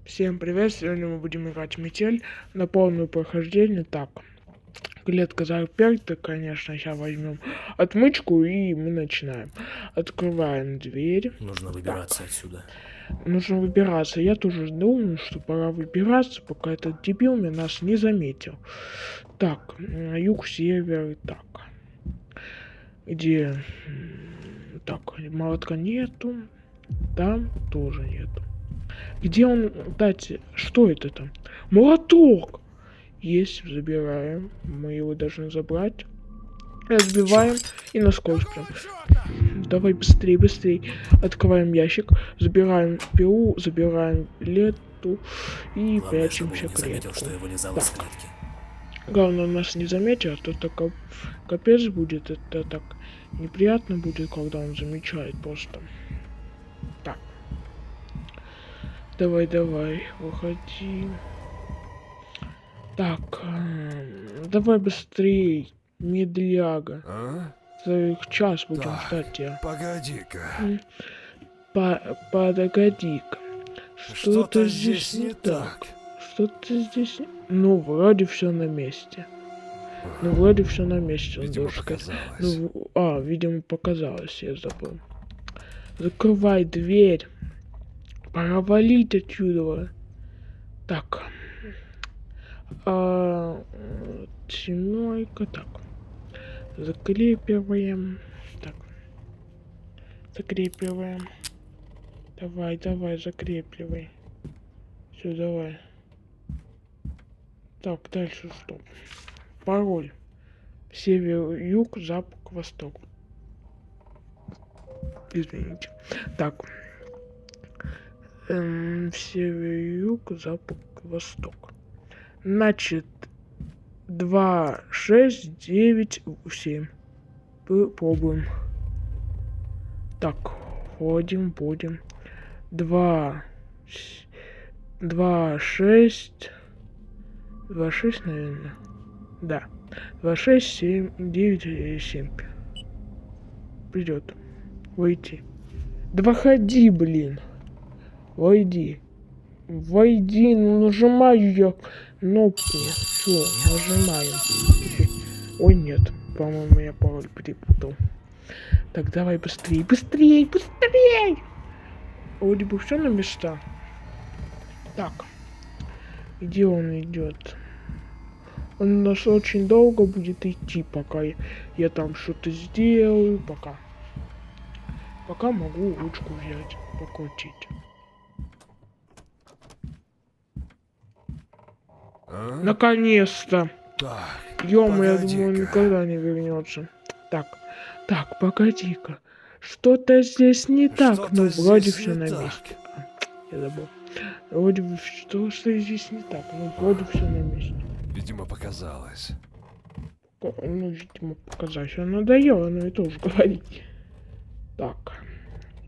Всем привет! Сегодня мы будем играть в метель на полное прохождение. Так, клетка заперта, конечно. Сейчас возьмем отмычку и мы начинаем. Открываем дверь. Нужно выбираться отсюда. Нужно выбираться. Я тоже думаю, что пора выбираться, пока этот дебил нас не заметил. Так, юг, север, так. Где? Так, молотка нету. Там тоже нету. Где он, кстати, что это там? Молоток! Есть, забираем. Мы его должны забрать. Разбиваем и насквозь прям. Давай быстрее, быстрее. Открываем ящик, забираем пилу, забираем лету и Главное, прячемся в клетку. Что я вылезал из клетки. Главное, нас не заметил, а то так капец будет. Это так неприятно будет, когда он замечает просто. Так. Давай, выходи. Так, давай быстрей, медляга. Целых час будем ждать тебя. Погоди-ка. Погоди-ка. Что-то здесь не так. Что-то здесь... Ну, вроде все на месте. Ну, вроде все на месте. Видимо, показалось. Ну, видимо, показалось, я забыл. Закрывай дверь. Пора валить отсюда. Так. Семерка. Так. Закрепиваем. Так. Закрепиваем. Давай, закрепливай. Все, давай. Так, дальше что? Пароль. Север, юг, запад, восток. Извините. Так. Север, юг, запад, восток. Значит, 2, 6, 9, 7. Пробуем. Так, ходим, будем. 2, 6, 2, 6, наверное. Да. 2, 6, 7, 9, 7. Придет. Войти. Да выходи, блин. Войди. Войди, ну нажимаю я кнопку. Все, нажимаем. Ой, нет. По-моему, я пароль перепутал. Так, давай быстрее, быстрее, быстрее! Вроде бы все на места. Так. Где он идет? Он у нас очень долго будет идти, пока я там что-то сделаю. Пока могу ручку взять, покрутить. Наконец-то! Ё-моё, я думаю, он никогда не вернется. Так, погоди-ка. Что-то здесь не так. Ну, вроде все на месте. Я забыл. Вроде бы что здесь не так. Ну, вроде все на месте. Видимо, показалось. Ну, видимо, показалось. Он надоело, но это уже говорить. Так.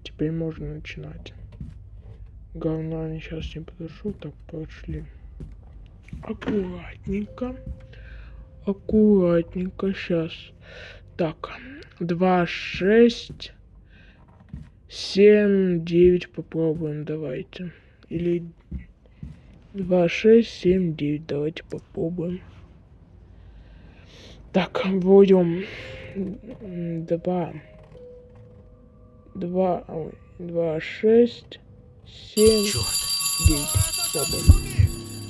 Теперь можно начинать. Главное, я сейчас не подошел. Так, пошли. Аккуратненько. Аккуратненько. Сейчас. Так. 2, 6, 7, 9 попробуем. Давайте. Или 2, 6, 7, 9. Давайте попробуем. Так, вводим 2, 6, 7, 9. Попробуем.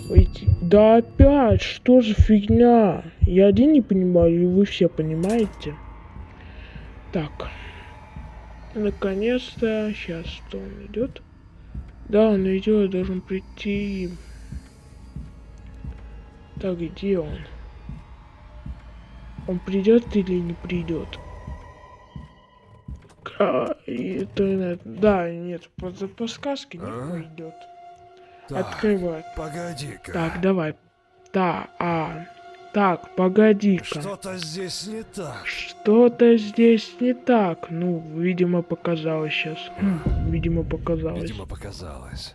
Выйти. Да опять, что за фигня? Я один не понимаю, и вы все понимаете? Так. Наконец-то. Сейчас что он идет? Да, он идет, должен прийти. Так, где он? Он придет или не придет? Да, нет, по подсказке не пойдет. Открывай. Погоди-ка. Так, давай. Так, погоди-ка. Что-то здесь не так. Что-то здесь не так. Ну, видимо, показалось сейчас. Видимо, показалось. Видимо, показалось.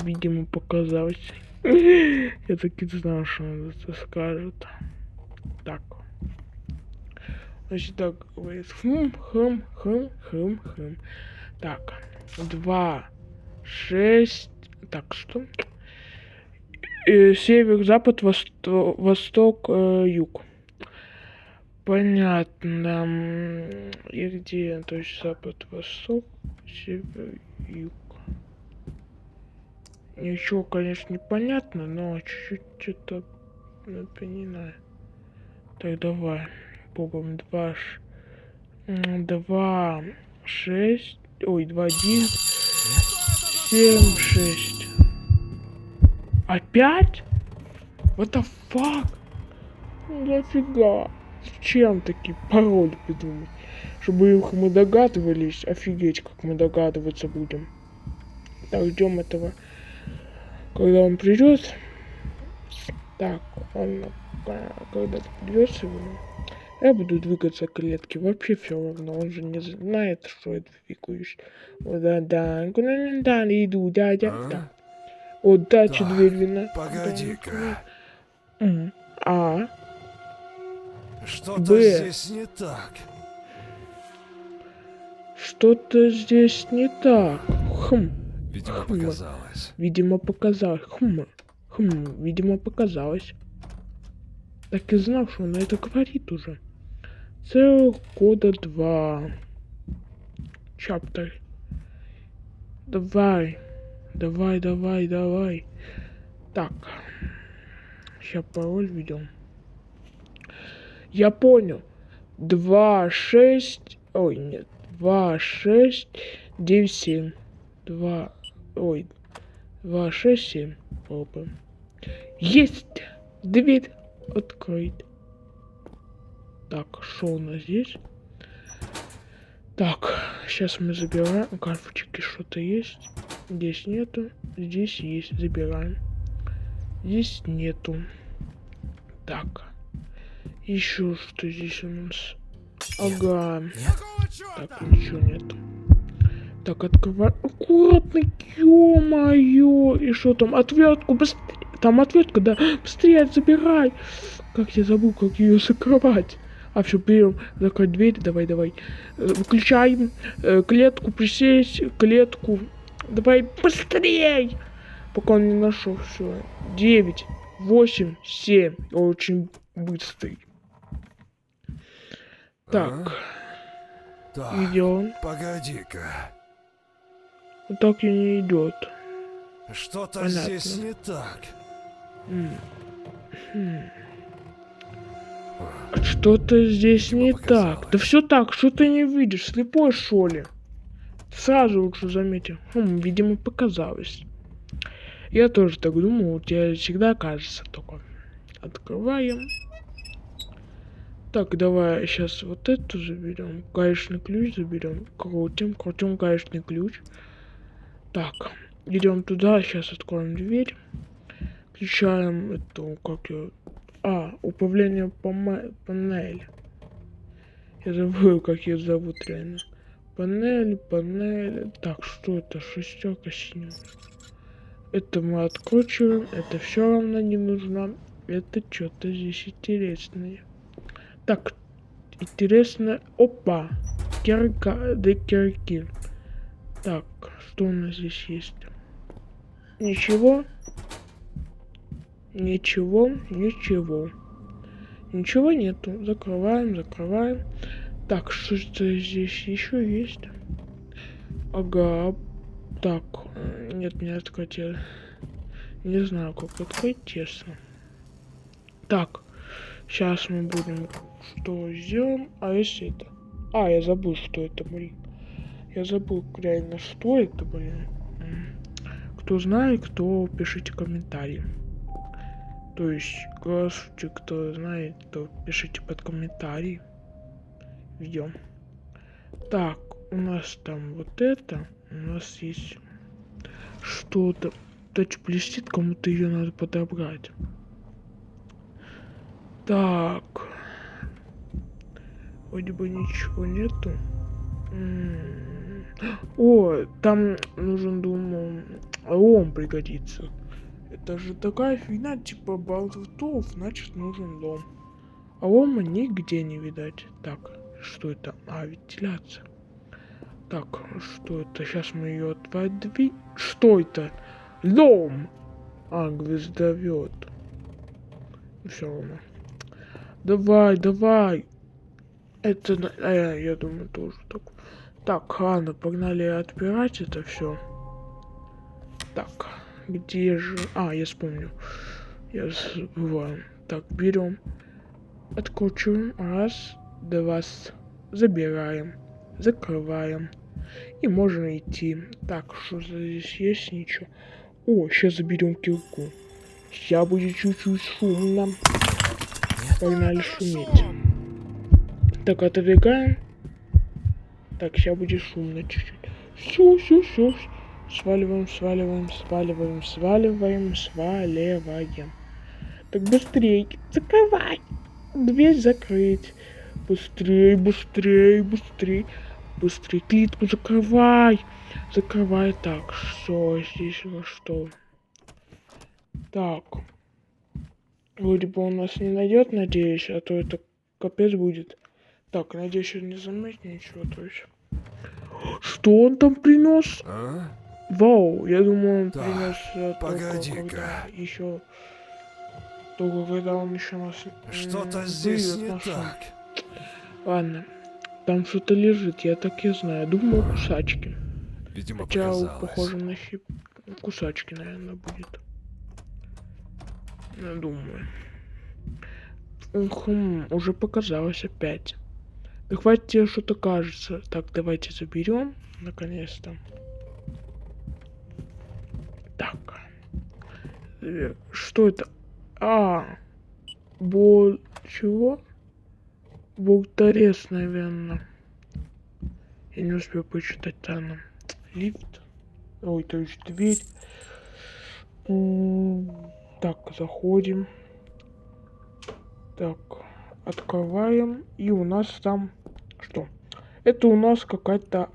Видимо, показалось. Я таки знал, что он это скажет. Так. Значит, так говорит. Так. 2, 6. Так, что? Север, запад, восток, юг. Понятно. И где? То есть запад, восток, север, юг. Ничего, конечно, не понятно, но чуть-чуть что-то напоминаю. Так, давай. Попробуем 2, 6. Ой, 2, 1. 7, 6. Опять? What the fuck? Нафига? Зачем такие пароли придумать? Чтобы их мы догадывались. Офигеть, как мы догадываться будем. Так, ждем этого. Когда он придет. Так, он когда придет сегодня. Я буду двигаться к клетке. Вообще все равно. Он же не знает, что я двигаюсь. Да, куда иду, да. Вот дача Так, дверь вина. Погоди-ка. А. Что-то Б. здесь не так. Что-то здесь не так. Видимо, показалось. Видимо, показалось. Видимо, показалось. Так и знал, что он это говорит уже. Целых года 2. Чаптер. Давай. Так. Сейчас пароль введем. Я понял. 2, 6. Ой, нет. 2, 6, 9, 7. 2, 6, 7. Попробуем. Есть! Дверь открыть. Так, что у нас здесь? Так, сейчас мы забираем. Карточки что-то есть. Здесь нету. Здесь есть. Забираем. Здесь нету. Так. Еще что здесь у нас? Ага. Так, ничего нету. Так, открывай. Аккуратно, ё-моё. И что там? Отвертку, быстрее. Там отвертка, да. Быстрее забирай. Как я забыл, как ее закрывать. А все, берем. Закрыть дверь. Давай. Выключаем. Клетку, присесть. Клетку. Давай быстрей. Пока он не нашел. Все. 9, 8, 7. Очень быстрый. Так. Так, Идем. погоди-ка. Вот так и не идет. Что-то Понятно. здесь не так. Что-то здесь Видимо, не показалось. так. Да все так, что ты не видишь? Слепой, что ли? Сразу лучше заметил. Видимо, показалось. Я тоже так думал, у тебя всегда кажется только. Открываем. Так, давай сейчас вот эту заберем. Гаечный ключ заберем. Крутим гаечный ключ. Так, идем туда, сейчас откроем дверь. Включаем эту, как ее... управление панель. Я забыл, как ее зовут реально. Панель. Так, что это? Шестерка синяя. Это мы откручиваем. Это все равно не нужно. Это что-то здесь интересное. Так, интересно. Опа. Кирки. Так, что у нас здесь есть? Ничего. Ничего нету. Закрываем. Так, что-то здесь еще есть. Ага. Так, нет, не открыть. Я не знаю, как открыть, честно. Так, сейчас мы будем что сделаем. А если это? Я забыл, что это, блин. Я забыл реально, что это, блин. Кто знает, кто пишите комментарии. То есть, кто знает, то пишите под комментарий. Видео. Так, у нас там вот это. У нас есть что-то. Тач блестит, кому-то ее надо подобрать. Так. Вроде бы ничего нету. О, там нужен, думаю, лом пригодится. Это же такая фигня, типа болтов, значит нужен лом. А лома нигде не видать. Так, что это? Вентиляция. Так, что это? Сейчас мы ее отводим. Что это? Дом! А, гвоздовед. Все равно. Давай, давай. Это, я думаю, тоже так. Так, ладно, погнали отбирать это все. Так, где же... А, я вспомнил. Я забываю. Так, берем. Откручиваем. Раз, два. Забираем. Закрываем. И можно идти. Так, что здесь есть? Ничего. О, сейчас заберем кирку. Сейчас будет чуть-чуть шумно. Погнали шуметь. Так, отодвигаем. Так, сейчас будет шумно чуть-чуть. Все. Сваливаем. Так, быстрей. Закрывай. Дверь закрыть. Быстрей. Клетку закрывай. Так, что здесь у нас что? Так. Вроде бы он нас не найдет, надеюсь, а то это капец будет. Так, надеюсь, он не заметит ничего, то есть. Что он там принес? А? Вау, я думаю, он Так, принес погоди-ка. только когда он еще нас Что-то здесь выведет не на шум. так. Ладно, там что-то лежит, я так и знаю. Думаю, кусачки. Видимо, Хотя показалось. похоже на кусачки, наверное, будет. Я думаю. Уже показалось опять. Да хватит тебе что-то кажется. Так, давайте заберем. Наконец-то. Так. Что это? Чего? Болторез, наверное. Я не успел почитать там. Лифт. Ой, то есть дверь. Так, заходим. Так, открываем. И у нас там... Что? Это у нас какая-то...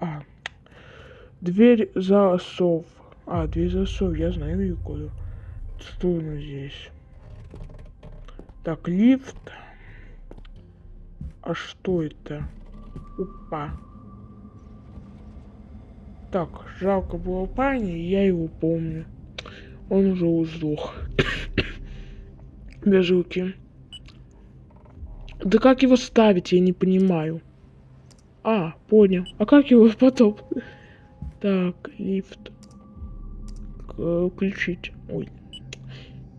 Дверь засов. Дверь засов. Я знаю ее коду. Что у нас здесь? Так, лифт. А что это? Опа. Так, жалко было парня, я его помню. Он уже сдох. Без руки. Да как его ставить, я не понимаю. Понял. А как его потом? Так, лифт. Включить. Ой.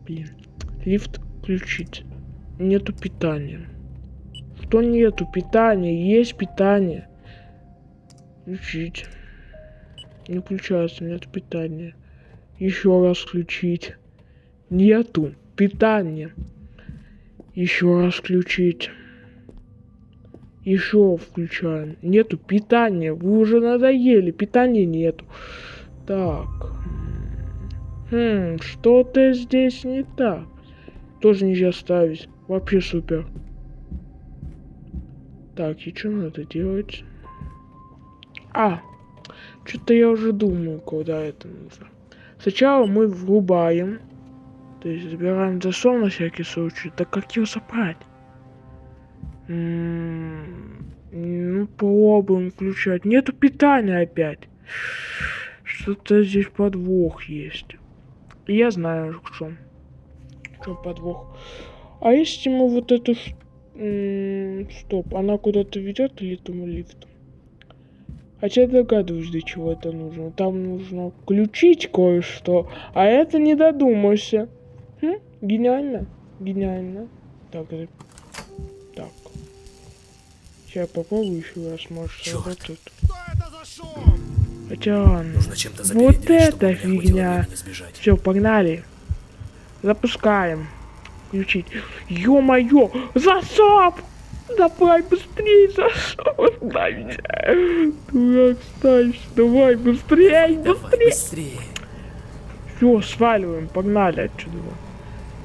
Блин. Лифт включить. Нету питания. Что нету питания? Есть питание. Включить. Не включается, нет питания. Еще раз включить. Нету питания. Еще раз включить. Еще включаем. Нету питания. Вы уже надоели. Питания нету. Так. Что-то здесь не так. Тоже нельзя ставить. Вообще супер. Так, и что надо делать? Что-то я уже думаю, куда это нужно. Сначала мы врубаем. То есть забираем засов на всякий случай. Так как его забрать? Ну, пробуем включать. Нету питания опять. Что-то здесь подвох есть. Я знаю, в чем подвох. А если мы вот эту... Стоп, она куда-то ведет или этому лифту? Хотя догадываюсь, для чего это нужно. Там нужно включить кое-что, а это не додумался. Гениально. Гениально. Так. Сейчас попробую еще раз, может, сработает. Хотя ладно. Нужно чем-то Вот запереть дверь, чтобы это мне хватило фигня. времени сбежать. Все, погнали. Запускаем. Включить. Ё-моё! Засов! Давай быстрее, засов! Дай. Дурак, ставишь. Давай, быстрее. Давай, быстрее. Все, сваливаем, погнали отсюда.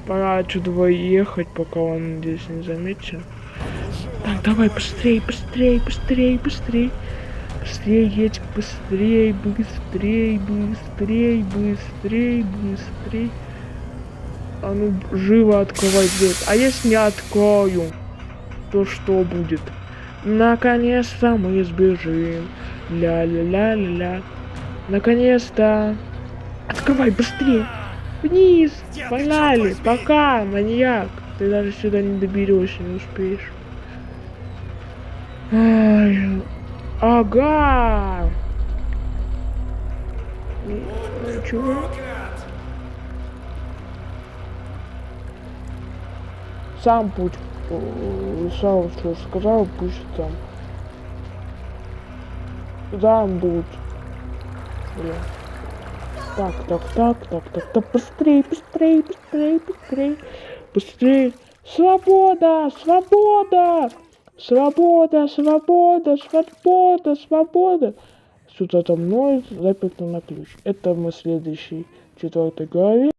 Пора отсюда ехать, пока он здесь не заметил. Так, давай, быстрее. Быстрее едь, быстрее. А ну, живо открывай дверь. А если не открою, то что будет? Наконец-то мы сбежим. Ля-ля-ля-ля-ля. Наконец-то. Открывай быстрее. Вниз. Погнали. Пока, маньяк. Ты даже сюда не доберешься, не успеешь. Ай. Ага. Ничего. Сам путь. Сам что сказал, пусть там. Там будут. Блин. Так, быстрей, быстрей, быстрей, быстрей, быстрей. Свобода, свобода, свобода, свобода, свобода, свобода. Что-то там ноет, заперто на ключ. Это мы в следующей 4 главе.